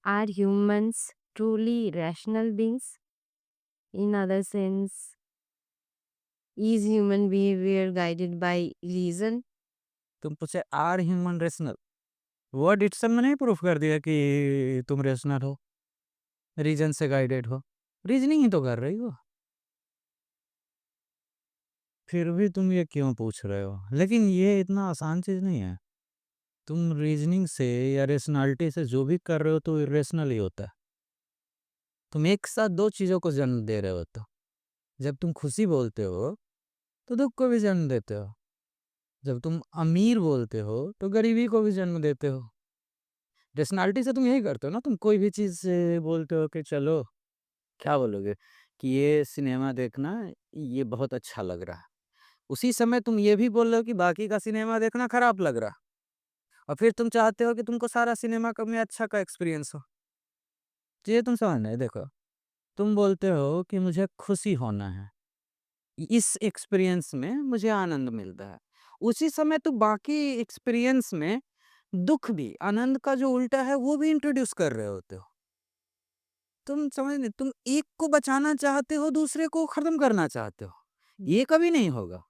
Are humans truly rational beings? In other sense, is human behavior guided by reason? तुम पूछे are human rational, word itself में नहीं proof कर दिया कि तुम रेशनल हो, रीजन से गाइडेड हो। रीजनिंग ही तो कर रही हो, फिर भी तुम ये क्यों पूछ रहे हो? लेकिन ये इतना आसान चीज नहीं है। तुम रीजनिंग से या रेशनैलिटी से जो भी कर रहे हो तो इरेशनल ही होता है। तुम एक साथ दो चीजों को जन्म दे रहे हो। तो जब तुम खुशी बोलते हो तो दुख को भी जन्म देते हो। जब तुम अमीर बोलते हो तो गरीबी को भी जन्म देते हो। रेशनैलिटी से तुम यही करते हो ना, तुम कोई भी चीज से बोलते हो कि चलो, क्या बोलोगे कि ये सिनेमा देखना, ये बहुत अच्छा लग रहा है। उसी समय तुम ये भी बोल रहे हो कि बाकी का सिनेमा देखना खराब लग रहा, और फिर तुम चाहते हो कि तुमको सारा सिनेमा का में अच्छा का एक्सपीरियंस हो। तो ये तुम समझ नहीं, देखो, तुम बोलते हो कि मुझे खुशी होना है, इस एक्सपीरियंस में मुझे आनंद मिलता है। उसी समय तुम बाकी एक्सपीरियंस में दुख भी, आनंद का जो उल्टा है वो भी इंट्रोड्यूस कर रहे होते हो। तुम समझ नहीं, तुम एक को बचाना चाहते हो, दूसरे को खत्म करना चाहते हो। ये कभी नहीं होगा।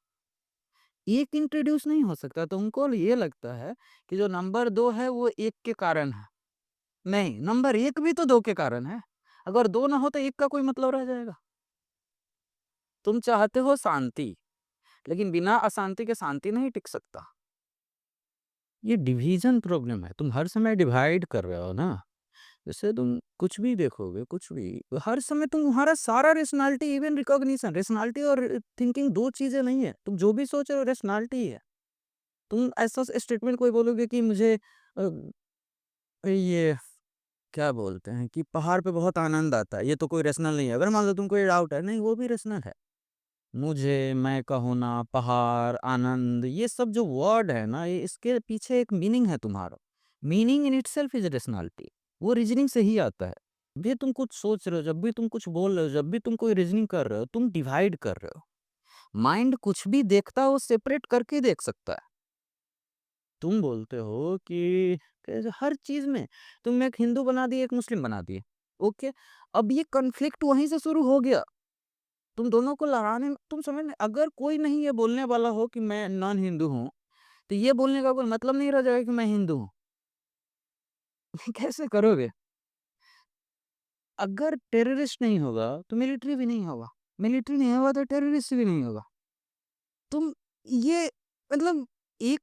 एक इंट्रोड्यूस नहीं हो सकता। तुमको ये लगता है कि जो नंबर 2 है वो 1 के कारण है। नहीं, नंबर 1 भी तो 2 के कारण है। अगर 2 ना हो तो 1 का कोई मतलब रह जाएगा? तुम चाहते हो शांति, लेकिन बिना अशांति के शांति नहीं टिक सकता। ये डिवीज़न प्रॉब्लम है। तुम हर समय डिवाइड कर रहे हो ना। जैसे तुम कुछ भी देखोगे, कुछ भी, हर समय तुम्हारा सारा रेशनैलिटी, इवन रिकॉग्निशन, रेशनैलिटी और थिंकिंग 2 चीज़ें नहीं है। तुम जो भी सोच रहे हो रेशनैलिटी ही है। तुम ऐसा स्टेटमेंट कोई बोलोगे कि मुझे अ, ये क्या बोलते हैं कि पहाड़ पे बहुत आनंद आता है, ये तो कोई रेशनल नहीं है। अगर मान लो तुमको ये डाउट है, नहीं वो भी रेशनल है। मुझे, मैं का होना, पहाड़, आनंद, ये सब जो वर्ड है ना, ये इसके पीछे एक मीनिंग है तुम्हारा। Meaning in itself is rationality. वो रीजनिंग से ही आता है। भी तुम कुछ सोच रहे हो, जब भी तुम कुछ बोल रहे हो, जब भी तुम कोई रीजनिंग कर रहे हो, तुम डिवाइड कर रहे हो। माइंड कुछ भी देखता है वो सेपरेट करके देख सकता है। तुम बोलते हो कि कैसे हर चीज में तुम एक हिंदू बना दिए, एक मुस्लिम बना दिए। ओके, अब ये कॉन्फ्लिक्ट वहीं से शुरू हो गया। तुम दोनों को लड़ाने में, तुम समझ नहीं, अगर कोई नहीं ये बोलने वाला हो कि मैं नॉन हिंदू हूँ, तो ये बोलने का कोई मतलब नहीं रह जाएगा कि मैं हिंदू हूँ। कैसे करोगे? अगर टेररिस्ट नहीं होगा तो मिलिट्री भी नहीं होगा, मिलिट्री नहीं होगा तो टेररिस्ट भी नहीं होगा। तुम ये मतलब एक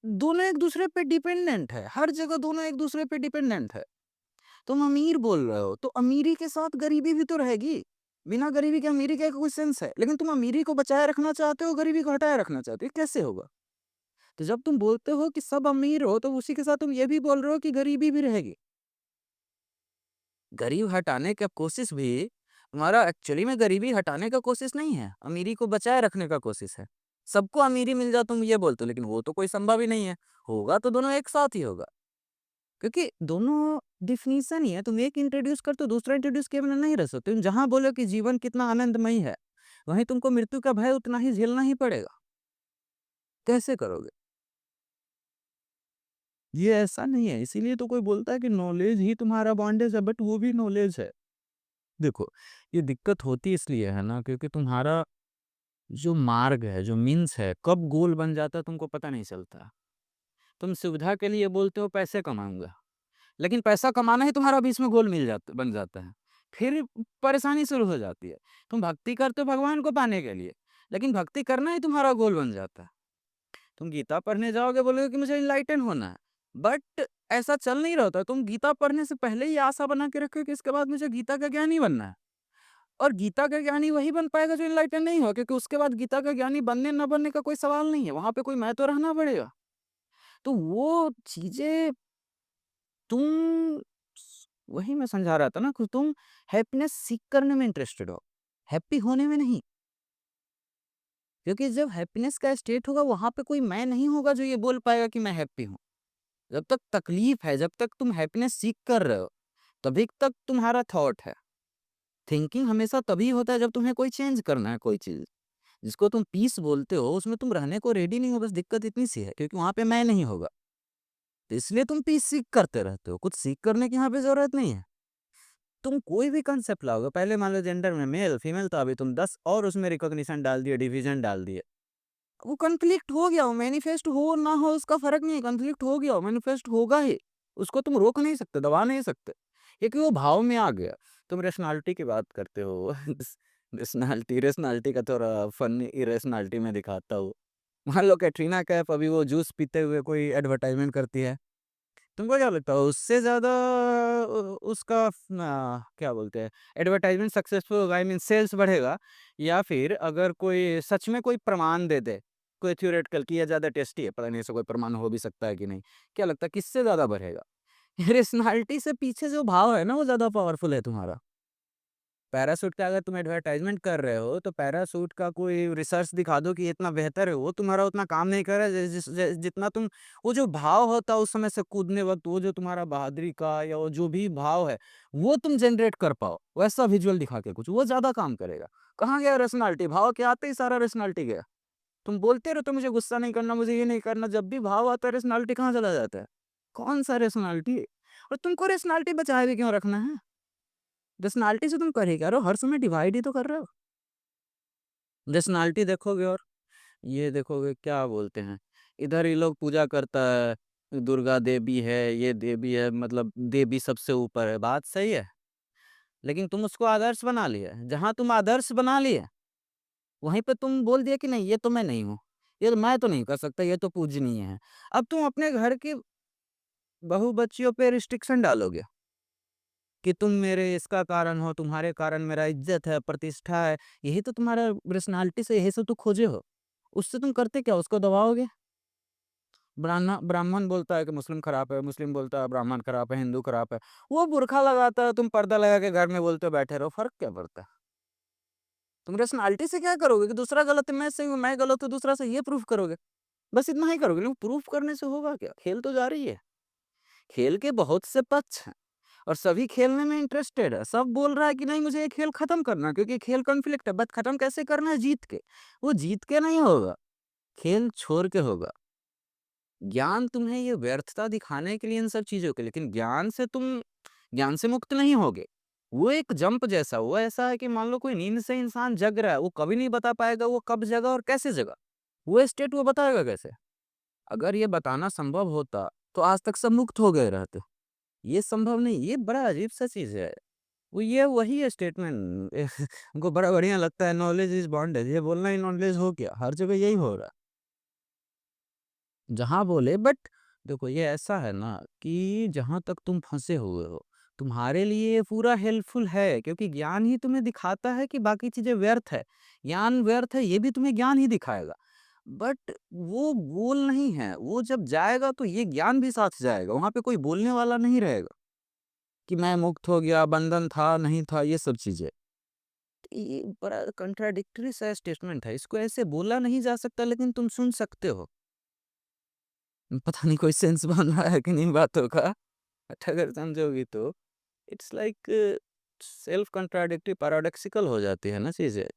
दोनों एक दूसरे पे डिपेंडेंट है, हर जगह दोनों एक दूसरे पे डिपेंडेंट है। तुम अमीर बोल रहे हो तो अमीरी के साथ गरीबी भी तो रहेगी। बिना गरीबी के अमीरी का कोई सेंस है? लेकिन तुम अमीरी को बचाए रखना चाहते हो, गरीबी को हटाए रखना चाहते हो, ये कैसे होगा? तो जब तुम बोलते हो कि सब अमीर हो तो उसी के साथ तुम ये भी बोल रहे हो कि गरीबी भी रहेगी। गरीब हटाने का कोशिश भी तुम्हारा एक्चुअली में गरीबी हटाने का कोशिश नहीं है, अमीरी को बचाए रखने का कोशिश है। सबको अमीरी मिल जाए तुम ये बोलते हो, लेकिन वो तो कोई संभव ही नहीं है। होगा तो दोनों एक साथ ही होगा, क्योंकि दोनों डिफिनीशन ही है। तुम एक इंट्रोड्यूस कर तो दूसरा इंट्रोड्यूस किए बिना नहीं रह सकते। तुम जहां बोलो कि जीवन कितना आनंदमयी है, वहीं तुमको मृत्यु का भय उतना ही झेलना ही पड़ेगा। कैसे करोगे? ये ऐसा नहीं है। इसीलिए तो कोई बोलता है कि नॉलेज ही तुम्हारा बॉन्डेज है, बट वो भी नॉलेज है। देखो, ये दिक्कत होती इसलिए है ना, क्योंकि तुम्हारा जो मार्ग है, जो मीन्स है, कब गोल बन जाता है तुमको पता नहीं चलता। तुम सुविधा के लिए बोलते हो पैसे कमाऊंगा, लेकिन पैसा कमाना ही तुम्हारा बीच में गोल बन जाता है। फिर परेशानी शुरू हो जाती है। तुम भक्ति करते हो भगवान को पाने के लिए, लेकिन भक्ति करना ही तुम्हारा गोल बन जाता है। तुम गीता पढ़ने जाओगे, बोलोगे कि मुझे इनलाइटन होना है, बट ऐसा चल नहीं रहा होता। तुम गीता पढ़ने से पहले ही आशा बना के रखो कि इसके बाद मुझे गीता का ज्ञानी बनना है। और गीता का ज्ञानी वही बन पाएगा जो इनलाइटन नहीं हो, क्योंकि उसके बाद गीता का ज्ञानी बनने न बनने का कोई सवाल नहीं है, वहां पे कोई मैं तो रहना पड़ेगा। तो वो चीजें तुम, वही मैं समझा रहा था ना कि तुम हैप्पीनेस सीख करने में इंटरेस्टेड हो, हैप्पी होने में नहीं। क्योंकि जब हैप्पीनेस का स्टेट होगा वहां पे कोई मैं नहीं होगा जो ये बोल पाएगा कि मैं हैप्पी हूँ। जब तक तकलीफ है, जब तक तुम हैप्पीनेस सीख कर रहे हो, तभी तक तुम्हारा थॉट है। थिंकिंग हमेशा तभी होता है जब तुम्हें कोई चेंज करना है, कोई चीज। जिसको तुम पीस बोलते हो उसमें तुम रहने को रेडी नहीं हो, बस दिक्कत इतनी सी है क्योंकि वहां पे मैं नहीं होगा। तो इसलिए तुम पीस सीख करते रहते हो, कुछ सीख करने की यहाँ पे ज़रूरत नहीं है। तुम कोई भी कॉन्सेप्ट लाओगे, पहले मान लो जेंडर में मेल, फीमेल था, अभी तुम 10 और उसमें रिकॉग्निशन डाल दिए, डिवीज़न डाल दिए। वो कॉन्फ्लिक्ट हो गया, वो मैनिफेस्ट हो ना हो उसका फ़र्क नहीं है, कॉन्फ्लिक्ट हो गया, वो मैनिफेस्ट होगा ही। उसको तुम रोक नहीं सकते, दबा नहीं सकते, क्योंकि वो भाव में आ गया। तुम रैशनैलिटी की बात करते हो रैशनैलिटी का थोड़ा फन इरैशनैलिटी मैं दिखाता हूँ। मान लो कैटरीना कैफ अभी वो जूस पीते हुए कोई एडवर्टाइज़मेंट करती है। तुमको क्या लगता है उससे ज़्यादा उसका क्या बोलते हैं एडवर्टाइज़मेंट सक्सेसफुल होगा, आई मीन सेल्स बढ़ेगा, या फिर अगर कोई सच में कोई प्रमाण दे दे, कोई थ्योरेटिकल कि ये ज़्यादा टेस्टी है, पता नहीं ऐसा कोई प्रमाण हो भी सकता है कि नहीं। क्या लगता है किससे ज़्यादा बढ़ेगा? रेशनैलिटी से पीछे जो भाव है ना वो ज़्यादा पावरफुल है तुम्हारा। पैराशूट का अगर तुम एडवर्टाइज़मेंट कर रहे हो, तो पैराशूट का कोई रिसर्च दिखा दो कि ये इतना बेहतर है, वो तुम्हारा उतना काम नहीं कर रहा है जितना तुम वो जो भाव होता है उस समय से कूदने वक़्त, वो जो तुम्हारा बहादुरी का या वो जो भी भाव है, वो तुम जनरेट कर पाओ, वैसा विज़ुअल दिखा के कुछ, वो ज़्यादा काम करेगा। कहाँ गया रेशनैलिटी? भाव के आते ही सारा रेशनैलिटी गया। तुम बोलते रहते हो मुझे गुस्सा नहीं करना, मुझे ये नहीं करना, जब भी भाव आता है रेशनैलिटी कहाँ चला जाता है? कौन-सा रेशनैलिटी? और तुमको रेशनैलिटी बचाए भी क्यों रखना है? पर्सनैलिटी से तुम कर ही क्या रहे हो? हर समय डिवाइड ही तो कर रहे हो। पर्सनैलिटी देखोगे और ये देखोगे क्या बोलते हैं, इधर ये लोग पूजा करता है, दुर्गा देवी है, ये देवी है, मतलब देवी सबसे ऊपर है, बात सही है। लेकिन तुम उसको आदर्श बना लिए। जहाँ तुम आदर्श बना लिए, वहीं पे तुम बोल दिए कि नहीं ये तो मैं नहीं हूँ। ये तो मैं तो नहीं कर सकता, ये तो पूजनीय है। अब तुम अपने घर की बहू बच्चियों पे रिस्ट्रिक्शन डालोगे। कि तुम मेरे इसका कारण हो, तुम्हारे कारण मेरा इज़्ज़त है, प्रतिष्ठा है, यही तो तुम्हारा पर्सनैलिटी से यही सब तो खोजे हो। उससे तुम करते क्या? उसको दबाओगे। ब्राह्मण बोलता है कि मुस्लिम खराब है, मुस्लिम बोलता है ब्राह्मण खराब है, हिंदू खराब है। वो बुर्खा लगाता है, तुम पर्दा लगा के घर में बोलते हो बैठे रहो, फ़र्क क्या पड़ता है? तुम पर्सनैलिटी से क्या करोगे कि दूसरा गलत है, मैं सही हूँ, मैं गलत हूँ, दूसरा सही, ये प्रूफ करोगे। बस इतना ही करोगे, लेकिन प्रूफ करने से होगा क्या? खेल तो जारी है। खेल के बहुत से पक्ष हैं। और सभी खेलने में इंटरेस्टेड है। सब बोल रहा है कि नहीं मुझे ये खेल खत्म करना है क्योंकि खेल कॉन्फ्लिक्ट है, बट खत्म कैसे करना है? जीत के। वो जीत के नहीं होगा, खेल छोड़ के होगा। ज्ञान तुम्हें ये व्यर्थता दिखाने के लिए इन सब चीज़ों के, लेकिन ज्ञान से मुक्त नहीं होगे। वो एक जंप जैसा, वो ऐसा है कि मान लो कोई नींद से इंसान जग रहा है, वो कभी नहीं बता पाएगा वो कब जगा और कैसे जगा। वो स्टेट वो बताएगा कैसे? अगर ये बताना संभव होता, तो आज तक सब मुक्त हो गए रहते। ये संभव नहीं, ये बड़ा अजीब-सा चीज़ है। वो ये वही है स्टेटमेंट हमको बड़ा बढ़िया लगता है, नॉलेज इज़ बॉन्डेज, ये बोलना ही नॉलेज हो गया, हर जगह यही हो रहा है। जहाँ बोले बट देखो ये ऐसा है ना कि जहाँ तक तुम फँसे हुए हो, तुम्हारे लिए ये पूरा हेल्पफुल है क्योंकि ज्ञान ही तुम्हें दिखाता है कि बाकी चीज़ें व्यर्थ है। ज्ञान व्यर्थ है, ये भी तुम्हें ज्ञान ही दिखाएगा। बट वो गोल नहीं है, वो जब जाएगा तो ये ज्ञान भी साथ जाएगा, वहाँ पे कोई बोलने वाला नहीं रहेगा कि मैं मुक्त हो गया, बंधन था, नहीं था, ये सब चीज़ें। ये बड़ा कॉन्ट्राडिक्टरी सा स्टेटमेंट है। इसको ऐसे बोला नहीं जा सकता लेकिन तुम सुन सकते हो। पता नहीं कोई सेंस बन रहा है कि नहीं बातों का। बट अगर समझोगी तो it's like self contradictory paradoxical हो जाती है ना चीज़ें।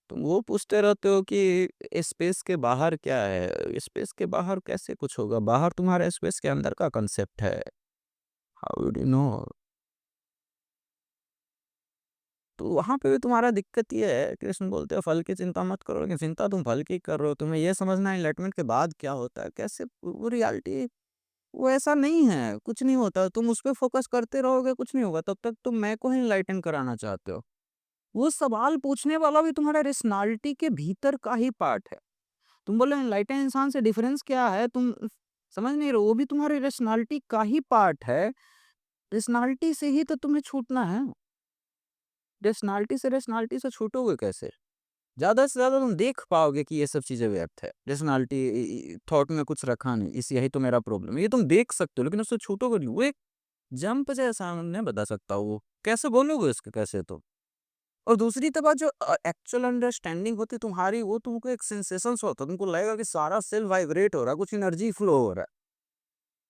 तुम वो पूछते रहते हो कि स्पेस के बाहर क्या है? स्पेस के बाहर कैसे कुछ होगा? बाहर तुम्हारा स्पेस के अंदर का कांसेप्ट है। How would you know? तो वहाँ पे भी तुम्हारा दिक्कत ये है, कृष्ण बोलते हैं फल की चिंता मत करो, लेकिन चिंता तुम फल की कर रहे हो। तुम्हें ये समझना है एनलाइटमेंट के बाद क्या होता है, कैसे वो रियलिटी वो ऐसा नहीं है, कुछ नहीं होता। तुम उस पे फ़ोकस करते रहोगे, कुछ नहीं होगा। तब तक तुम मैं को ही एनलाइटन कराना चाहते हो। वो सवाल पूछने वाला भी तुम्हारा पर्सनैलिटी के भीतर का ही पार्ट है। तुम बोले एनलाइटन इंसान से डिफरेंस क्या है? तुम समझ नहीं रहे हो, वो भी तुम्हारी पर्सनैलिटी का ही पार्ट है। पर्सनैलिटी से ही तो तुम्हें छूटना है। पर्सनैलिटी से छूटोगे कैसे? ज़्यादा से ज़्यादा तुम देख पाओगे कि ये सब चीज़ें व्यर्थ है। पर्सनैलिटी थॉट में कुछ रखा नहीं, इस यही तो मेरा प्रॉब्लम है। ये तुम देख सकते हो लेकिन उससे छूटोगे नहीं। वो एक जंप जैसा नहीं बता सकता वो। कैसे बोलोगे उसको कैसे तुम? और दूसरी बात जो एक्चुअल अंडरस्टैंडिंग होती है तुम्हारी, वो तुमको एक सेंसेशंस होता है। तुमको लगेगा कि सारा सेल वाइब्रेट हो रहा है, कुछ एनर्जी फ्लो हो रहा है।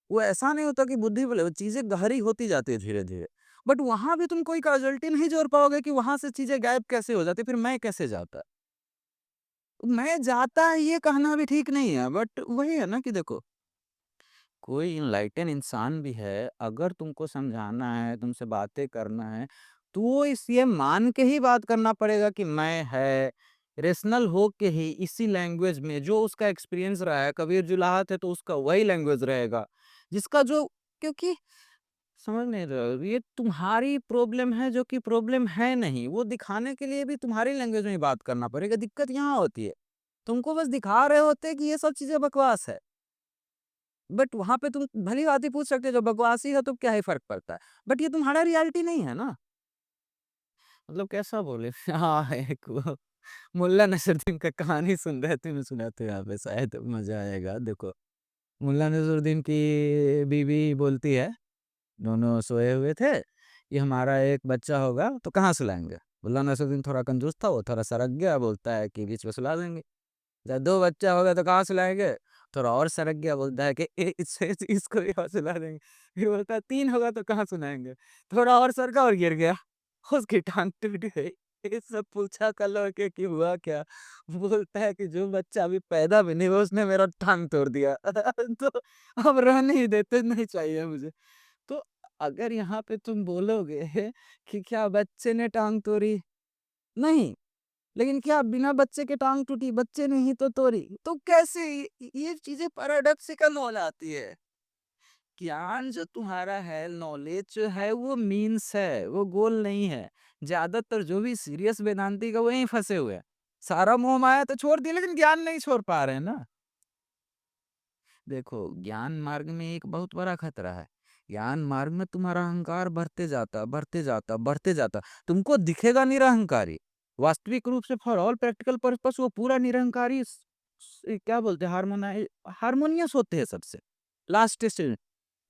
वो ऐसा नहीं होता कि बुद्धि बल वो चीज़ें गहरी होती जाती है धीरे-धीरे। बट वहाँ भी तुम कोई कॉज़ल्टी नहीं जोड़ पाओगे कि वहाँ से चीज़ें गायब कैसे हो जाती है, फिर मैं कैसे जाता? मैं जाता ये कहना भी ठीक नहीं है, बट वही है ना कि देखो, कोई इनलाइटन इंसान भी है, अगर तुमको समझाना है, तुमसे बातें करना है, तो वो इस ये मान के ही बात करना पड़ेगा कि मैं है, रेशनल हो के ही इसी लैंग्वेज में जो उसका एक्सपीरियंस रहा है, कबीर जुलाहत है तो उसका वही लैंग्वेज रहेगा। जिसका जो क्योंकि समझ नहीं रहे हो, ये तुम्हारी प्रॉब्लम है जो कि प्रॉब्लम है नहीं, वो दिखाने के लिए भी तुम्हारी लैंग्वेज में ही बात करना पड़ेगा, दिक्कत यहाँ होती है। तुमको बस दिखा रहे होते कि ये सब चीज़ें बकवास है। बट वहाँ पे तुम भली-भाँति पूछ सकते हो जब बकवास ही है तो क्या ही फ़र्क पड़ता है? बट ये तुम्हारा रियलिटी नहीं है ना। मतलब कैसा बोले? हाँ, एक वो मुल्ला नसरुद्दीन का कहानी सुन रहे थे, मैं सुनाता हूँ यहाँ पे शायद मज़ा आएगा। देखो, मुल्ला नसरुद्दीन की बीवी बोलती है, दोनों सोए हुए थे, कि हमारा एक बच्चा होगा तो कहाँ सुलाएँगे? मुल्ला नसरुद्दीन थोड़ा कंजूस था, वो थोड़ा सरक गया, बोलता है कि बीच में सुला देंगे। जब 2 बच्चा होगा तो कहाँ सुलाएँगे? थोड़ा और सरक गया, बोलता है कि इससे इसको भी और सुला देंगे। फिर बोलता है 3 होगा तो कहाँ सुलाएँगे? थोड़ा और सरका और गिर गया। उसकी टाँग टूट गई। ये सब पूछा कल के कि हुआ क्या? बोलता है कि जो बच्चा अभी पैदा भी नहीं हुआ उसने मेरा टाँग तोड़ दिया। तो अब रहने ही देते, नहीं चाहिए मुझे। तो अगर यहाँ पे तुम बोलोगे कि क्या बच्चे ने टाँग तोड़ी? नहीं। लेकिन क्या बिना बच्चे के टाँग टूटी? बच्चे ने ही तो तोड़ी। तो कैसे ये चीज़ें पैराडॉक्सिकल हो जाती है। ज्ञान जो तुम्हारा है, नॉलेज जो है वो मीन्स है, वो गोल नहीं है। ज़्यादातर जो भी सीरियस वेदांती का वहीं फँसे हुए हैं। सारा मोह माया तो छोड़ दिया लेकिन ज्ञान नहीं छोड़ पा रहे हैं ना। देखो, ज्ञान मार्ग में एक बहुत बड़ा खतरा है। ज्ञान मार्ग में तुम्हारा अहंकार बढ़ते जाता, बढ़ते जाता, बढ़ते जाता। तुमको दिखेगा निरहंकारी। वास्तविक रूप से फॉर ऑल प्रैक्टिकल पर्पस वो पूरा निरहंकारी क्या बोलते हैं हार्मोनियस होते हैं सबसे। लास्ट स्टेज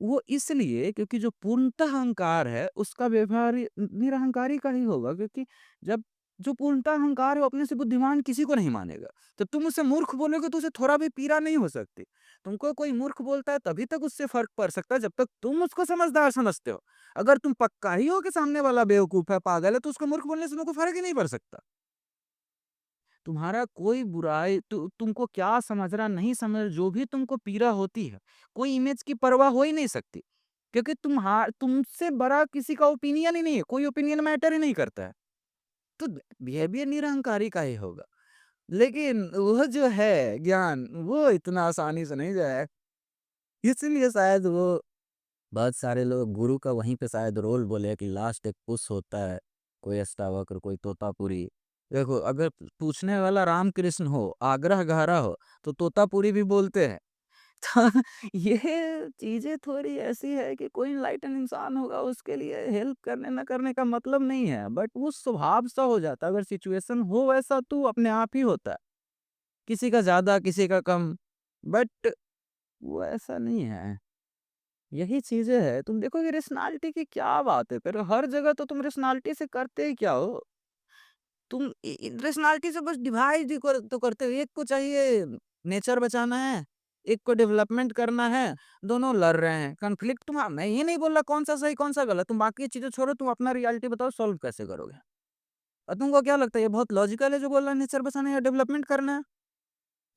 वो इसलिए क्योंकि जो पूर्णतः अहंकार है उसका व्यवहार निरहंकारी का ही होगा क्योंकि जब जो पूर्णतः अहंकार है वो अपने से बुद्धिमान किसी को नहीं मानेगा। तो तुम उसे मूर्ख बोलोगे तो उसे थोड़ा भी पीड़ा नहीं हो सकती। तुमको कोई मूर्ख बोलता है तभी तक उससे फ़र्क पड़ सकता है जब तक तुम उसको समझदार समझते हो। अगर तुम पक्का ही हो कि सामने वाला बेवकूफ़ है, पागल है तो उसको मूर्ख बोलने से तुमको फ़र्क ही नहीं पड़ सकता। तुम्हारा कोई बुराई तुमको क्या समझ रहा नहीं समझ रहा, जो भी तुमको पीड़ा होती है, कोई इमेज की परवाह हो ही नहीं सकती। क्योंकि तुमसे बड़ा किसी का ओपिनियन ही नहीं है, कोई ओपिनियन मैटर ही नहीं करता है। तो बिहेवियर निरहंकारी का ही होगा। लेकिन वह जो है ज्ञान, वो इतना आसानी से नहीं जाएगा। इसीलिए शायद वो बहुत सारे लोग गुरु का वहीं पे शायद रोल बोले कि लास्ट एक पुश होता है, कोई अष्टावक्र, कोई तोतापुरी। देखो अगर पूछने वाला रामकृष्ण हो, आग्रह गहरा हो, तो तोतापुरी भी बोलते हैं। तो ये चीज़ें थोड़ी ऐसी है कि कोई एनलाइटन इंसान होगा उसके लिए हेल्प करने ना करने का मतलब नहीं है, बट वो स्वभाव सा हो जाता है। अगर सिचुएशन हो वैसा तो अपने आप ही होता है। किसी का ज़्यादा, किसी का कम, बट वो ऐसा नहीं है। यही चीज़ें हैं, तुम देखोगे रेशनैलिटी की क्या बात है फिर हर जगह तो तुम रेशनैलिटी से करते ही क्या हो? तुम रेशनैलिटी से बस डिवाइड ही तो करते हो, एक को चाहिए नेचर बचाना है, एक को डेवलपमेंट करना है, दोनों लड़ रहे हैं। कॉन्फ्लिक्ट मैं ये नहीं बोल रहा कौन-सा सही, कौन-सा गलत, तुम बाकी चीज़ें छोड़ो, तुम अपना रियलिटी बताओ सॉल्व कैसे करोगे? और तुमको क्या लगता है ये बहुत लॉजिकल है जो बोल रहा है नेचर बचाना है या डेवलपमेंट करना है?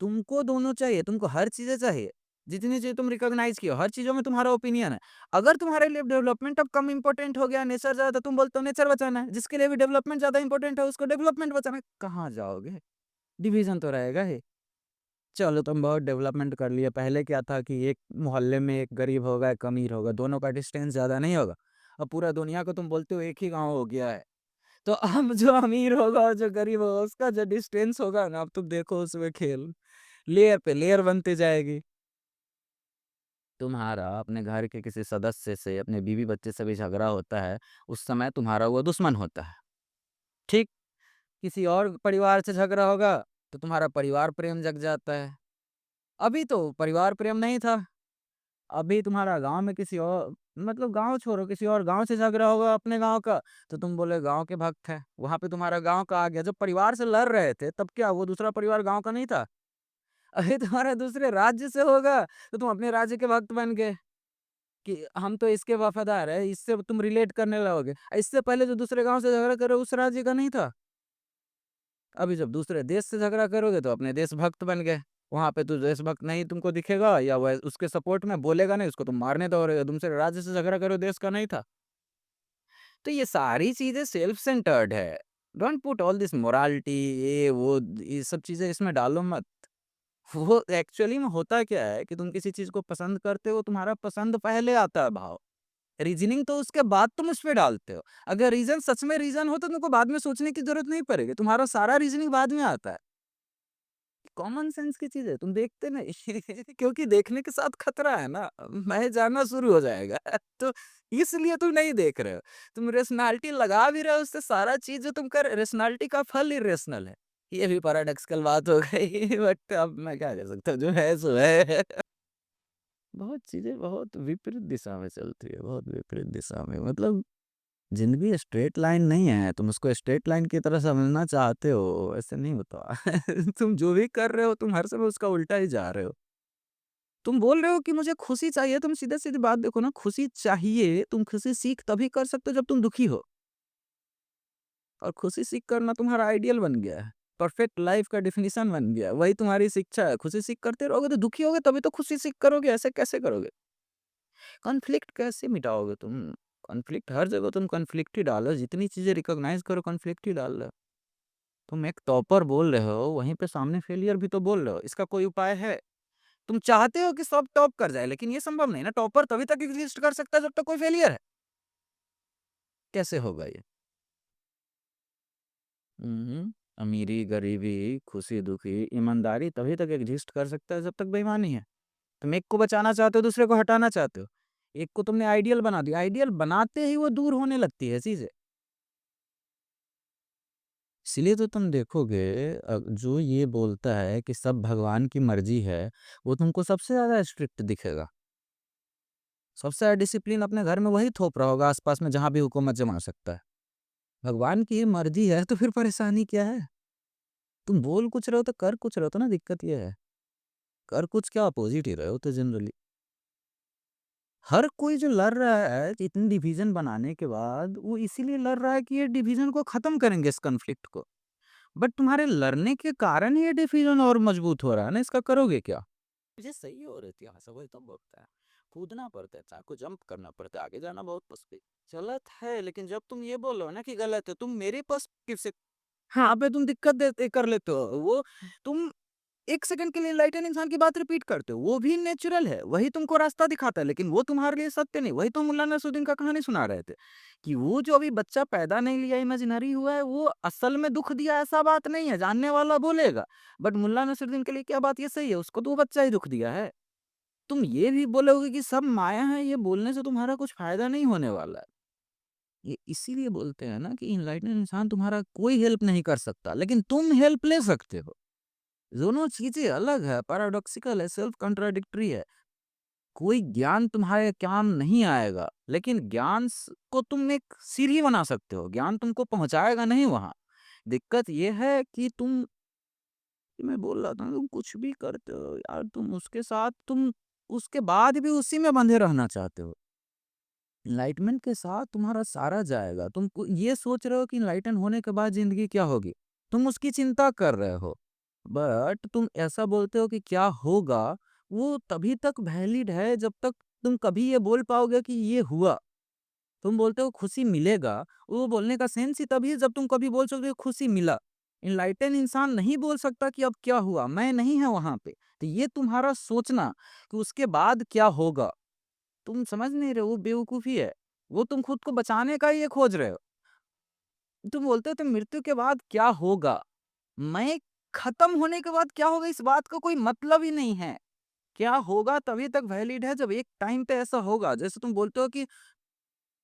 तुमको दोनों चाहिए, तुमको हर चीज़ें चाहिए। जितनी चीज़ें तुम रिकॉग्नाइज़ किए हो, हर चीज़ों में तुम्हारा ओपिनियन है। अगर तुम्हारे लिए डेवलपमेंट अब कम इम्पोर्टेंट हो गया, नेचर ज़्यादा, तो तुम बोलते हो नेचर बचाना है। जिसके लिए भी डेवलपमेंट ज़्यादा इम्पोर्टेंट है, उसको डेवलपमेंट बचाना है। कहाँ जाओगे? डिवीज़न तो रहेगा ही। चलो तुम बहुत डेवलपमेंट कर लिए, पहले क्या था कि एक मोहल्ले में एक गरीब होगा, एक अमीर होगा, दोनों का डिस्टेंस ज़्यादा नहीं होगा। अब पूरा दुनिया को तुम बोलते हो एक ही गाँव हो गया है। तो अब जो अमीर होगा और जो गरीब होगा, उसका जो डिस्टेंस होगा ना, अब तुम देखो उसमें खेल। लेयर पे लेयर बनती जाएगी। तुम्हारा अपने घर के किसी सदस्य से, अपने बीवी-बच्चे से भी झगड़ा होता है, उस समय तुम्हारा वो दुश्मन होता है, ठीक? किसी और परिवार से झगड़ा होगा, तो तुम्हारा परिवार प्रेम जग जाता है। अभी तो परिवार प्रेम नहीं था, अभी तुम्हारा गाँव में किसी और मतलब गाँव छोड़ो, किसी और गाँव से झगड़ा होगा अपने गाँव का, तो तुम बोले गाँव के भक्त हैं, वहाँ पे तुम्हारा गाँव का आ गया। जब परिवार से लड़ रहे थे, तब क्या वो दूसरा परिवार गाँव का नहीं था? अभी तुम्हारा दूसरे राज्य से होगा, तो तुम अपने राज्य के भक्त बन गए। कि हम तो इसके वफ़ादार हैं, इससे तुम रिलेट करने लगोगे। इससे पहले जो दूसरे गाँव से झगड़ा कर रहे हो उस राज्य का नहीं था। अभी जब दूसरे देश से झगड़ा करोगे तो अपने देशभक्त बन गए। वहाँ पे तो देशभक्त नहीं तुमको दिखेगा, या वह उसके सपोर्ट में बोलेगा नहीं, उसको तुम मारने दौड़ेगे, तुमसे राज्य से झगड़ा करो, देश का नहीं था। तो ये सारी चीज़ें सेल्फ सेंटर्ड है। Don't put all this morality, ये वो ये सब चीज़ें इसमें डालो मत। वो एक्चुअली में होता क्या है कि तुम किसी चीज़ को पसंद करते हो, तुम्हारा पसंद पहले आता है भाव। रीज़निंग तो उसके बाद तुम उसपे डालते हो। अगर रीज़न सच में रीज़न हो तो तुमको बाद में सोचने की ज़रूरत नहीं पड़ेगी, तुम्हारा सारा रीज़निंग बाद में आता है। कॉमन सेंस की चीज़ है, तुम देखते नहीं क्योंकि देखने के साथ खतरा है ना, मैं जाना शुरू हो जाएगा तो इसलिए तुम नहीं देख रहे हो। तुम रेशनैलिटी लगा भी रहे हो, उससे सारा चीज़ जो तुम कर रेशनैलिटी का फल इर्रेशनल है। ये भी पैराडॉक्सिकल बात हो गई बट अब मैं क्या कह सकता हूँ, जो है सो है। बहुत चीज़ें बहुत विपरीत दिशा में चलती है, बहुत विपरीत दिशा में, मतलब ज़िंदगी स्ट्रेट लाइन नहीं है, तुम उसको स्ट्रेट लाइन की तरह समझना चाहते हो, ऐसे नहीं होता। तुम जो भी कर रहे हो, तुम हर समय उसका उल्टा ही जा रहे हो। तुम बोल रहे हो कि मुझे खुशी चाहिए, तुम सीधे-सीधे बात देखो ना, खुशी चाहिए, तुम खुशी सीख तभी कर सकते हो जब तुम दुखी हो, और खुशी सीख करना तुम्हारा आइडियल बन गया है। परफेक्ट लाइफ़ का डेफिनिशन बन गया है, वही तुम्हारी शिक्षा है। खुशी सीख करते रहोगे तो दुखी होगे, तभी तो खुशी सीख करोगे, ऐसे कैसे करोगे? कॉन्फ्लिक्ट कैसे मिटाओगे तुम? कॉन्फ्लिक्ट हर जगह तुम कॉन्फ्लिक्ट ही डालो, जितनी चीज़ें रिकॉग्नाइज़ करो कॉन्फ्लिक्ट ही डाल रहे हो। तुम एक टॉपर बोल रहे हो, वहीं पे सामने फेलियर भी तो बोल रहे हो, इसका कोई उपाय है? तुम चाहते हो कि सब टॉप कर जाए, लेकिन ये संभव नहीं ना, टॉपर तभी तक एग्ज़िस्ट कर सकता है जब तक कोई फेलियर है। कैसे होगा ये? अमीरी, गरीबी, खुशी-दुखी, ईमानदारी तभी तक एग्ज़िस्ट कर सकता है जब तक बेईमानी है। तुम एक को बचाना चाहते हो, दूसरे को हटाना चाहते हो। एक को तुमने आइडियल बना दिया, आइडियल बनाते ही वो दूर होने लगती है चीज़ें। इसीलिए तो तुम देखोगे जो ये बोलता है कि सब भगवान की मर्ज़ी है, वो तुमको सबसे ज़्यादा स्ट्रिक्ट दिखेगा। सबसे ज़्यादा डिसिप्लिन अपने घर में वही थोप रहा होगा आस-पास में जहाँ भी हुकूमत जमा सकता है। भगवान की ये मर्ज़ी है तो फिर परेशानी क्या है? तुम बोल कुछ रहे हो तो कर कुछ रहे हो तो ना, दिक्कत ये है। कर कुछ क्या अपोज़िट ही रहे हो तो जनरली। हर कोई जो लड़ रहा है इतनी डिवीज़न बनाने के बाद, वो इसीलिए लड़ रहा है कि ये डिवीज़न को ख़त्म करेंगे, इस कॉन्फ्लिक्ट को। बट तुम्हारे लड़ने के कारण ये डिवीज़न और मज़बूत हो रहा है ना, इसका करोगे क्या? ये सही हो रही थी, हाँ, सब एकदम बोलता है। कूदना पड़ता है, चाहे को जंप करना पड़ता है, आगे जाना बहुत मुश्किल। गलत है, लेकिन जब तुम ये बोल रहे हो ना कि गलत है, तुम मेरे पर्सपेक्टिव से हाँ, पे तुम दिक्कत देते कर लेते हो। वो तुम 1 सेकंड के लिए एनलाइटन इंसान की बात रिपीट करते हो, वो भी नेचुरल है, वही तुमको रास्ता दिखाता है, लेकिन वो तुम्हारे लिए सत्य नहीं। वही तो मुल्ला नसरुद्दीन का कहानी सुना रहे थे, कि वो जो अभी बच्चा पैदा नहीं लिया, इमेजिनरी हुआ है, वो असल में दुःख दिया ऐसा बात नहीं है, जानने वाला बोलेगा। बट मुल्ला नसरुद्दीन के लिए क्या बात ये सही है, उसको तो वो बच्चा ही दुःख दिया है। तुम ये भी बोलोगे कि सब माया है, ये बोलने से तुम्हारा कुछ फ़ायदा नहीं होने वाला है। ये इसीलिए बोलते हैं ना कि एनलाइटेड इंसान तुम्हारा कोई हेल्प नहीं कर सकता, लेकिन तुम हेल्प ले सकते हो। दोनों चीज़ें अलग है, पैराडॉक्सिकल है, सेल्फ कॉन्ट्राडिक्टरी है। कोई ज्ञान तुम्हारे काम नहीं आएगा, लेकिन ज्ञान को तुम एक सीढ़ी बना सकते हो, ज्ञान तुमको पहुँचाएगा नहीं वहाँ। दिक्कत ये है कि मैं बोल रहा था ना, तुम कुछ भी करते हो यार, तुम उसके साथ तुम उसके बाद भी उसी में बंधे रहना चाहते हो। एनलाइटमेंट के साथ तुम्हारा सारा जाएगा। ये सोच रहे हो कि एनलाइटन होने के बाद ज़िंदगी क्या होगी? तुम उसकी चिंता कर रहे हो। बट तुम ऐसा बोलते हो कि क्या होगा, वो तभी तक वैलिड है जब तक तुम कभी ये बोल पाओगे कि ये हुआ। तुम बोलते हो खुशी मिलेगा, वो बोलने का सेंस ही तभी है जब तुम कभी बोल सकते हो खुशी मिला। एनलाइटन इंसान नहीं बोल सकता कि अब क्या हुआ, मैं नहीं है वहाँ पे। तो ये तुम्हारा सोचना कि उसके बाद क्या होगा, तुम समझ नहीं रहे हो, वो बेवकूफ़ी है। वो तुम खुद को बचाने का ही ये खोज रहे हो। तुम बोलते हो तो मृत्यु के बाद क्या होगा? मैं खत्म होने के बाद क्या होगा, इस बात का कोई मतलब ही नहीं है। क्या होगा तभी तक वैलिड है जब एक टाइम पे ऐसा होगा। जैसे तुम बोलते हो कि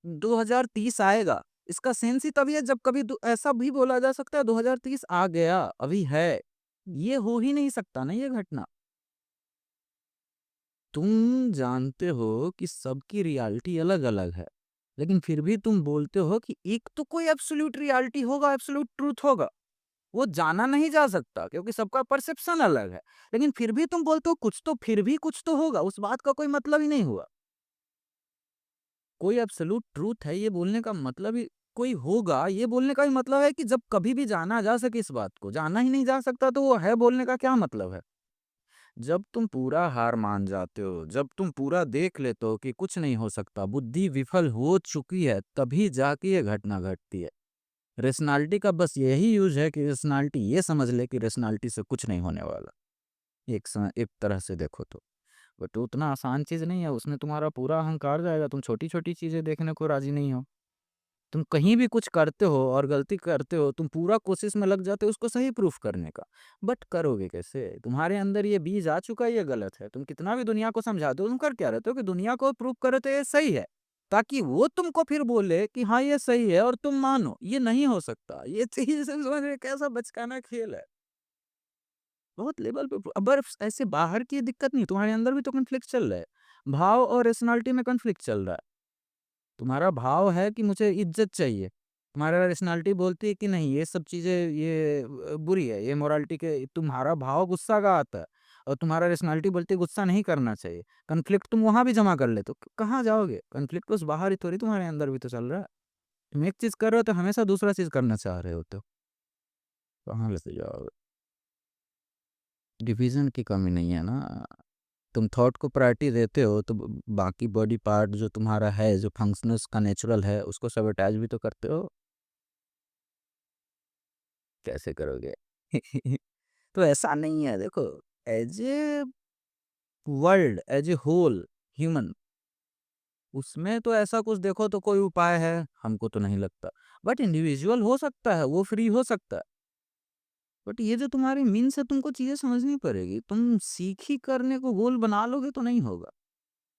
2030 आएगा। इसका सेंस ही तभी है जब कभी ऐसा भी बोला जा सकता है 2030 आ गया, अभी है। ये हो ही नहीं सकता ना ये घटना। तुम जानते हो कि सबकी रियलिटी अलग-अलग है। लेकिन फिर भी तुम बोलते हो कि एक तो कोई एब्सोल्यूट रियलिटी होगा, एब्सोल्यूट ट्रुथ होगा। वो जाना नहीं जा सकता क्योंकि सबका परसेप्शन अलग है। लेकिन फिर भी तुम बोलते हो कुछ तो फिर भी कुछ तो होगा, उस बात का कोई मतलब ही नहीं हुआ। कोई एब्सोल्यूट ट्रुथ है ये बोलने का मतलब ही कोई होगा ये बोलने का ही मतलब है कि जब कभी भी जाना जा सके इस बात को, जाना ही नहीं जा सकता तो वो है बोलने का क्या मतलब है? जब तुम पूरा हार मान जाते हो, जब तुम पूरा देख लेते हो कि कुछ नहीं हो सकता, बुद्धि विफल हो चुकी है, तभी जाके ये घटना घटती है। रेशनैलिटी का बस यही यूज़ है कि रेशनैलिटी ये समझ ले कि रेशनैलिटी से कुछ नहीं होने वाला। एक तरह से देखो तो। बट उतना आसान चीज़ नहीं है, उसमें तुम्हारा पूरा अहंकार जाएगा, तुम छोटी-छोटी चीज़ें देखने को राज़ी नहीं हो। तुम कहीं भी कुछ करते हो और गलती करते हो, तुम पूरा कोशिश में लग जाते हो उसको सही प्रूफ करने का। बट करोगे कैसे? तुम्हारे अंदर ये बीज आ चुका है, ये गलत है। तुम कितना भी दुनिया को समझा दो, तुम कर क्या रहते हो कि दुनिया को प्रूफ करो तो ये सही है। ताकि वो तुमको फिर बोले कि हाँ, ये सही है और तुम मानो। ये नहीं हो सकता। ये चीज़ समझ रहे हो कैसा बचकाना खेल है। बहुत लेवल पे अब ऐसे बाहर की दिक्कत नहीं, तुम्हारे अंदर भी तो कॉन्फ्लिक्ट चल रहा है। भाव और पर्सनैलिटी में कॉन्फ्लिक्ट चल रहा है। तुम्हारा भाव है कि मुझे इज़्ज़त चाहिए। तुम्हारा पर्सनैलिटी बोलती है कि नहीं ये सब चीज़ें ये बुरी है, ये मोरालिटी के तुम्हारा भाव गुस्सा का आता है और तुम्हारा पर्सनैलिटी बोलती है गुस्सा नहीं करना चाहिए। कॉन्फ्लिक्ट तुम वहाँ भी जमा कर लेते हो। कहाँ जाओगे? कॉन्फ्लिक्ट बस बाहर ही थोड़ी तुम्हारे अंदर भी तो चल रहा है। तुम एक चीज़ कर रहे हो तो हमेशा दूसरा चीज़ करना चाह रहे होते हो। कहाँ लेके जाओगे? डिवीज़न की कमी नहीं है ना। तुम थॉट को प्रायोरिटी देते हो तो बाकी बॉडी पार्ट जो तुम्हारा है, जो फंक्शंस का नेचुरल है, उसको सबअटैच भी तो करते हो। कैसे करोगे? तो ऐसा नहीं है देखो, as a world, as a whole human, उसमें तो ऐसा कुछ देखो तो कोई उपाय है, हमको तो नहीं लगता। बट इंडिविजुअल हो सकता है, वो फ्री हो सकता है। बट ये जो तुम्हारी मीन्स है, तुमको चीजें समझनी पड़ेगी। तुम सीख ही करने को गोल बना लोगे तो नहीं होगा।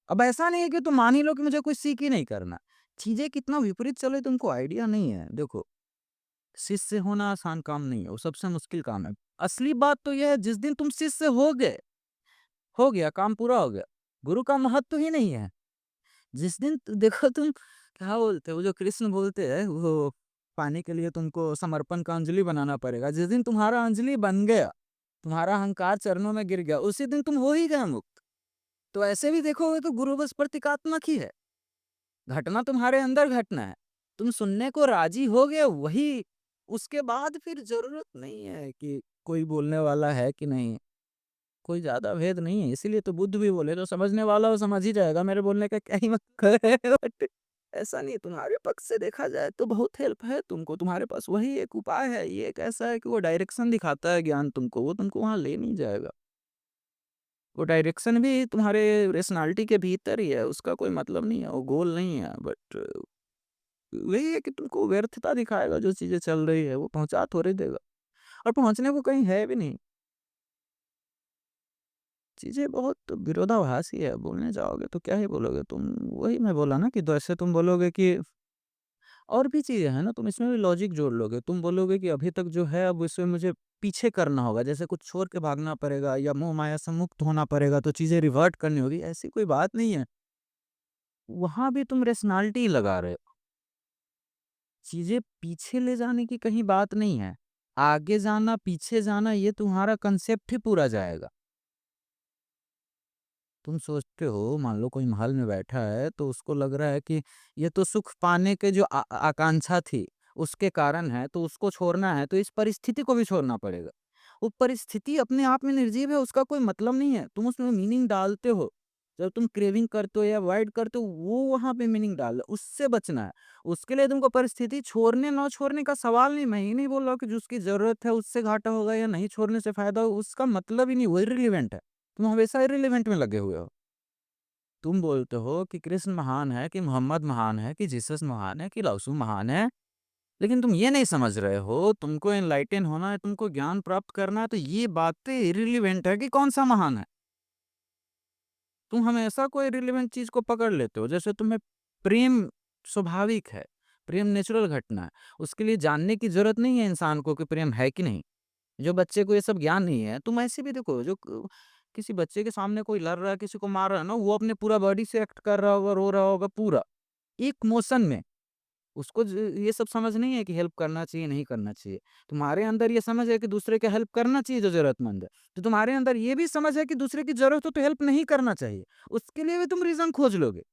अब ऐसा नहीं है कि तुम मान ही लो कि मुझे कुछ सीख ही नहीं करना। चीजें कितना विपरीत चले तुमको आइडिया नहीं है। देखो, शिष्य होना आसान काम नहीं है, वो सबसे मुश्किल काम है। असली बात तो यह है, जिस दिन तुम शिष्य हो गए, हो गया, काम पूरा हो गया। गुरु का महत्व ही नहीं है। जिस दिन देखो तुम क्या बोलते हो, जो कृष्ण बोलते हैं, वो पाने के लिए तुमको समर्पण का अंजलि बनाना पड़ेगा। जिस दिन तुम्हारा अंजलि बन गया, तुम्हारा अहंकार चरणों में गिर गया, उसी दिन तुम हो ही गए मुक्त। तो ऐसे भी देखोगे तो गुरु बस प्रतीकात्मक ही है। घटना तुम्हारे अंदर घटना है। तुम सुनने को राजी हो गए, वही उसके बाद फिर ज़रूरत नहीं है कि कोई बोलने वाला है कि नहीं, कोई ज़्यादा भेद नहीं है। इसीलिए तो बुद्ध भी बोले, जो समझने वाला वो समझ ही जाएगा, मेरे बोलने का क्या ही मतलब है। बट ऐसा नहीं है, तुम्हारे पक्ष से देखा जाए तो बहुत हेल्प है तुमको, तुम्हारे पास वही एक उपाय है। ये एक ऐसा है कि वो डायरेक्शन दिखाता है ज्ञान तुमको, वो तुमको वहाँ ले नहीं जाएगा। वो डायरेक्शन भी तुम्हारे पर्सनैलिटी के भीतर ही है, उसका कोई मतलब नहीं है, वो गोल नहीं है। बट वही है कि तुमको व्यर्थता दिखाएगा, जो चीज़ें चल रही है, वो पहुँचा थोड़ी देगा और पहुँचने को कहीं है भी नहीं। चीज़ें बहुत विरोधाभासी है, बोलने जाओगे तो क्या ही बोलोगे तुम? वही मैं बोला ना कि जैसे तुम बोलोगे कि और भी चीज़ें हैं ना, तुम इसमें भी लॉजिक जोड़ लोगे। तुम बोलोगे कि अभी तक जो है, अब इसमें मुझे पीछे करना होगा, जैसे कुछ छोड़ के भागना पड़ेगा या मोह-माया से मुक्त होना पड़ेगा, तो चीज़ें रिवर्ट करनी होगी, ऐसी कोई बात नहीं है। वहाँ भी तुम रैशनैलिटी लगा रहे हो। चीज़ें पीछे ले जाने की कहीं बात नहीं है। आगे जाना, पीछे जाना, ये तुम्हारा कांसेप्ट ही पूरा जाएगा। तुम सोचते हो, मान लो कोई महल में बैठा है, तो उसको लग रहा है कि ये तो सुख पाने के जो आकांक्षा थी, उसके कारण है, तो उसको छोड़ना है, तो इस परिस्थिति को भी छोड़ना पड़ेगा। वो परिस्थिति अपने आप में निर्जीव है, उसका कोई मतलब नहीं है। तुम उसमें मीनिंग डालते हो। जब तुम क्रेविंग करते हो या अवॉइड करते हो, वो वहाँ पे मीनिंग डाल रहे हो, उससे बचना है। उसके लिए तुमको परिस्थिति छोड़ने ना छोड़ने का सवाल नहीं। मैं ये नहीं बोल रहा हूँ कि जिसकी ज़रूरत है, उससे घाटा होगा या नहीं छोड़ने से फ़ायदा हो, उसका मतलब ही नहीं, वो इर्रेलेवेंट है। तुम हमेशा इर्रेलेवेंट में लगे हुए हो। तुम बोलते हो कि कृष्ण महान है, कि मोहम्मद महान है, कि जीसस महान है, कि लाओसू महान है, लेकिन तुम ये नहीं समझ रहे हो, तुमको एनलाइटन होना है, तुमको ज्ञान प्राप्त करना है, तो ये बातें इर्रेलेवेंट है कि कौन-सा महान है। तुम हमेशा कोई इर्रेलेवेंट चीज़ को पकड़ लेते हो, जैसे तुम्हें प्रेम स्वाभाविक है, प्रेम नेचुरल घटना है, उसके लिए जानने की ज़रूरत नहीं है इंसान को कि प्रेम है कि नहीं। जो बच्चे को ये सब ज्ञान नहीं है, तुम ऐसे भी देखो, जो किसी बच्चे के सामने कोई लड़ रहा है, किसी को मार रहा है ना, वो अपने पूरा बॉडी से एक्ट कर रहा होगा, रो रहा होगा पूरा, एक मोशन में। उसको ये सब समझ नहीं है कि हेल्प करना चाहिए, नहीं करना चाहिए। तुम्हारे अंदर ये समझ है कि दूसरे का हेल्प करना चाहिए जो ज़रूरतमंद है। तो तुम्हारे अंदर ये भी समझ है कि दूसरे की ज़रूरत हो तो हेल्प नहीं करना चाहिए। उसके लिए भी तुम रीज़न खोज लोगे।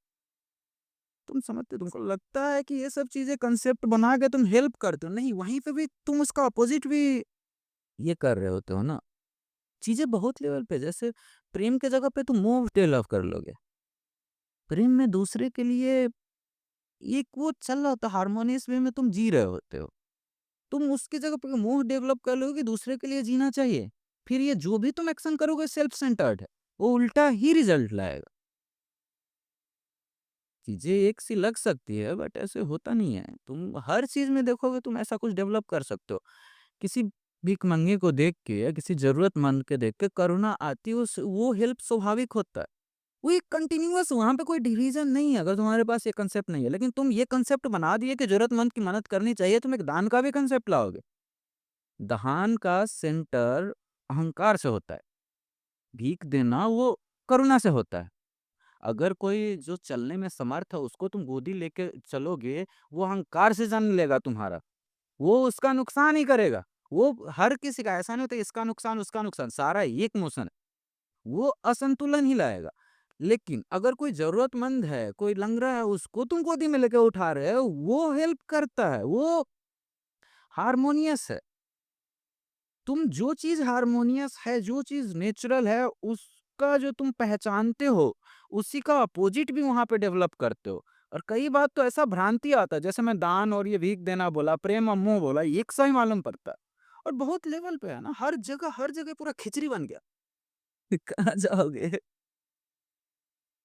तुम समझते, तुमको लगता है कि ये सब चीज़ें कांसेप्ट बना के तुम हेल्प करते हो। नहीं, वहीं पे भी तुम उसका अपोज़िट भी ये कर रहे होते हो ना। चीज़ें बहुत लेवल पे, जैसे प्रेम के जगह पे तुम मोह डेवलप कर लोगे। प्रेम में दूसरे के लिए एक वो चल रहा होता है, हार्मोनियस वे में तुम जी रहे होते हो। तुम उसकी जगह पे मोह डेवलप कर लोगे कि दूसरे के लिए जीना चाहिए। फिर ये जो भी तुम एक्शन करोगे सेल्फ सेंटर्ड है, वो उल्टा ही रिजल्ट लाएगा। चीज़ें एक सी लग सकती है बट ऐसे होता नहीं है। तुम हर चीज़ में देखोगे तुम ऐसा कुछ डेवलप कर सकते हो। किसी भिखमंगे को देख के या किसी ज़रूरतमंद के देख के करुणा आती है, उस वो हेल्प स्वाभाविक होता है। वो एक कंटीन्यूअस, वहाँ पे कोई डिवीज़न नहीं है अगर तुम्हारे पास ये कांसेप्ट नहीं है। लेकिन तुम ये कांसेप्ट बना दिए कि ज़रूरतमंद की मदद करनी चाहिए, तुम एक दान का भी कांसेप्ट लाओगे। दान का सेंटर अहंकार से होता है। भीख देना वो करुणा से होता है। अगर कोई जो चलने में समर्थ है उसको तुम गोदी लेके चलोगे, वो अहंकार से जन्म लेगा तुम्हारा। वो उसका नुकसान ही करेगा। वो हर किसी का ऐसा नहीं होता इसका नुकसान, उसका नुकसान, सारा एक मोशन है। वो असंतुलन ही लाएगा। लेकिन अगर कोई ज़रूरतमंद है, कोई लंगड़ा है, उसको तुम गोदी में लेके उठा रहे हो, वो हेल्प करता है, वो हार्मोनियस है। तुम जो चीज़ हार्मोनियस है, जो चीज़ नेचुरल है, उसका जो तुम पहचानते हो, उसी का अपोज़िट भी वहाँ पे डेवलप करते हो। और कई बार तो ऐसा भ्रांति आता है, जैसे मैं दान और ये भीख देना बोला, प्रेम और मोह बोला, एक सा ही मालूम पड़ता है। और बहुत लेवल पे है ना, हर जगह पूरा खिचड़ी बन गया। कहाँ जाओगे?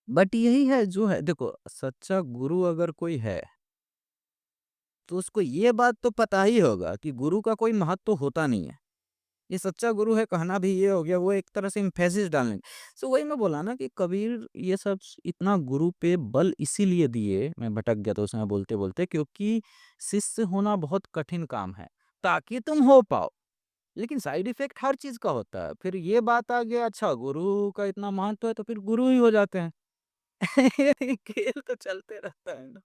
बट यही है जो है, देखो सच्चा गुरु अगर कोई है, तो उसको ये बात तो पता ही होगा कि गुरु का कोई महत्व होता नहीं है। ये सच्चा गुरु है कहना भी ये हो गया, वो एक तरह से एम्फेसिस डालने। सो वही मैं बोला ना कि कबीर ये सब इतना गुरु पे बल इसीलिए दिए, मैं भटक गया था उसमें बोलते-बोलते, क्योंकि शिष्य होना बहुत कठिन काम है, ताकि तुम हो पाओ। लेकिन साइड इफ़ेक्ट हर चीज़ का होता है। फिर ये बात आ गया, अच्छा गुरु का इतना महत्व है तो फिर गुरु ही हो जाते हैं। खेल तो चलते रहता है ना।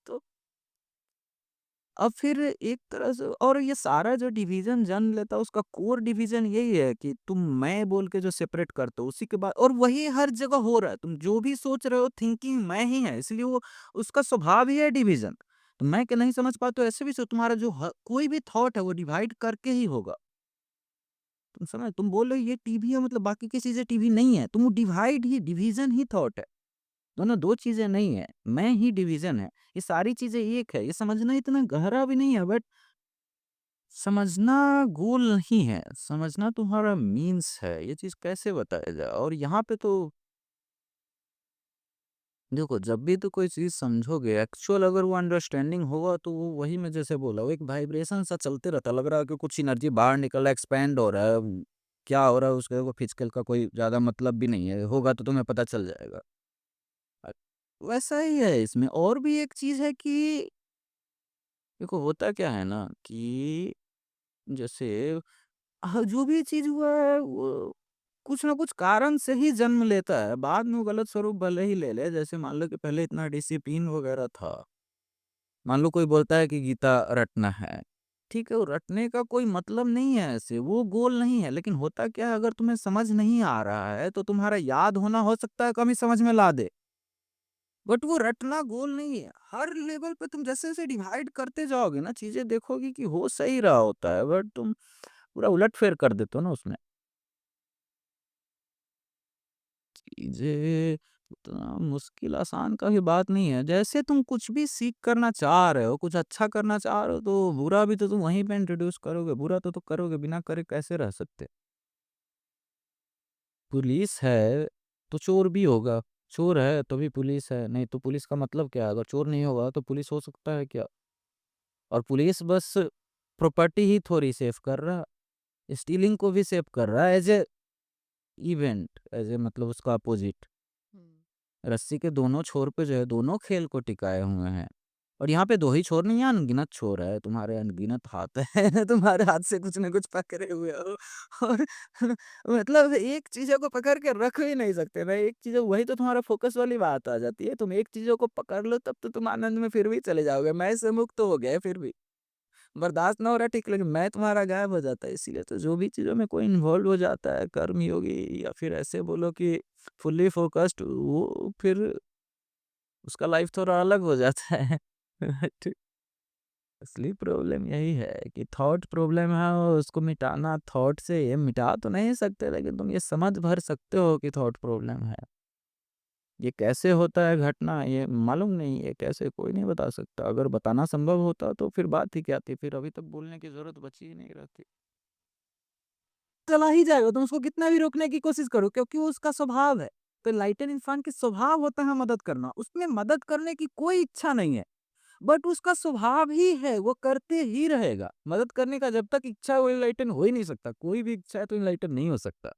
तो अब फिर एक तरह से, और ये सारा जो डिवीज़न जन्म लेता है उसका कोर डिवीज़न यही है कि तुम मैं बोल के जो सेपरेट करते हो उसी के बाद, और वही हर जगह हो रहा है। तुम जो भी सोच रहे हो थिंकिंग मैं ही है, इसलिए वो उसका स्वभाव ही है डिवीज़न। तो मैं के नहीं समझ पाते हो ऐसे भी तुम्हारा जो कोई भी थॉट है वो डिवाइड करके ही होगा। तुम बोल रहे हो ये टीवी है मतलब बाकी की चीज़ें टीवी नहीं है। तुम वो डिवाइड ही डिवीज़न ही थॉट है। दोनों 2 चीज़ें नहीं है, मैं ही डिवीज़न है। ये सारी चीज़ें एक है। ये समझना इतना गहरा भी नहीं है, बट समझना गोल नहीं है, समझना तुम्हारा मीन्स है। ये चीज़ कैसे बताया जाए? और यहाँ पे तो देखो, जब भी तो कोई चीज़ समझोगे, एक्चुअल अगर वो अंडरस्टैंडिंग होगा तो वो वही मैं जैसे बोला, वो एक वाइब्रेशन सा चलते रहता है। लग रहा है कि कुछ एनर्जी बाहर निकल रहा है, एक्सपैंड हो रहा है। क्या हो रहा है उसका को फिजिकल का कोई ज़्यादा मतलब भी नहीं है। होगा तो तुम्हें पता चल जाएगा। अ, वैसा ही है इसमें। और भी एक चीज़ है कि देखो होता क्या है ना कि जैसे जो भी चीज़ हुआ है वो कुछ ना कुछ कारण से ही जन्म लेता है। बाद में वो गलत स्वरूप भले ही ले ले। जैसे मान लो कि पहले इतना डिसिप्लिन वगैरह था। मान लो कोई बोलता है कि गीता रटना है। ठीक है, वो रटने का कोई मतलब नहीं है ऐसे, वो गोल नहीं है। लेकिन होता क्या है, अगर तुम्हें समझ नहीं आ रहा है तो तुम्हारा याद होना हो सकता है कम ही समझ में ला दे। बट वो रटना गोल नहीं है। हर लेवल पे तुम जैसे-जैसे डिवाइड करते जाओगे ना, चीज़ें देखोगे कि हो सही रहा होता है, बट तुम पूरा उलट-फेर कर देते हो ना उसमें। चीज़ें उतना मुश्किल आसान का भी बात नहीं है। जैसे तुम कुछ भी सीख करना चाह रहे हो, कुछ अच्छा करना चाह रहे हो, तो बुरा भी तो तुम वहीं पे इंट्रोड्यूस करोगे। बुरा तो करोगे, बिना करे कैसे रह सकते? पुलिस है, तो चोर भी होगा। चोर है, तो भी पुलिस है। नहीं तो पुलिस का मतलब क्या है? अगर चोर नहीं होगा, तो पुलिस हो सकता है क्या? और पुलिस बस प्रॉपर्टी ही थोड़ी सेफ कर रहा, स्टीलिंग को भी सेफ कर रहा है, as a event, as a मतलब उसका अपोज़िट। रस्सी के दोनों छोर पे जो है, दोनों खेल को टिकाए हुए हैं। और यहाँ पे 2 ही छोर नहीं है, अनगिनत छोर है, तुम्हारे अनगिनत हाथ हैं, तुम्हारे हाथ से कुछ न कुछ पकड़े हुए हो। और मतलब एक चीज़ों को पकड़ के रख ही नहीं सकते ना, एक चीज़ वही तो तुम्हारा फ़ोकस वाली बात आ जाती है। तुम एक चीज़ों को पकड़ लो तब तो तुम आनंद में फिर भी चले जाओगे, मैं से मुक्त हो गए फिर भी। बर्दाश्त ना हो रहा ठीक, लेकिन मैं तुम्हारा गायब हो जाता है। इसीलिए तो जो भी चीज़ों में कोई इन्वॉल्व हो जाता है, कर्मयोगी या फिर ऐसे बोलो कि फुल्ली फ़ोकस्ड, वो फिर उसका लाइफ थोड़ा अलग हो जाता है। ठीक। असली प्रॉब्लम यही है कि थॉट प्रॉब्लम है और उसको मिटाना थॉट से ये मिटा तो नहीं सकते, लेकिन तुम ये समझ भर सकते हो कि थॉट प्रॉब्लम है। ये कैसे होता है घटना ये मालूम नहीं है, कैसे कोई नहीं बता सकता। अगर बताना संभव होता तो फिर बात ही क्या थी, फिर अभी तक बोलने की ज़रूरत बची ही नहीं रहती। चला ही जाएगा, तुम उसको कितना भी रोकने की कोशिश करो क्योंकि वो उसका स्वभाव है। तो एनलाइटन इंसान के स्वभाव होता है मदद करना, उसमें मदद करने की कोई इच्छा नहीं है, बट उसका स्वभाव ही है, वो करते ही रहेगा। मदद करने का जब तक इच्छा है वो एनलाइटन हो ही नहीं सकता, कोई भी इच्छा है तो एनलाइटन नहीं हो सकता।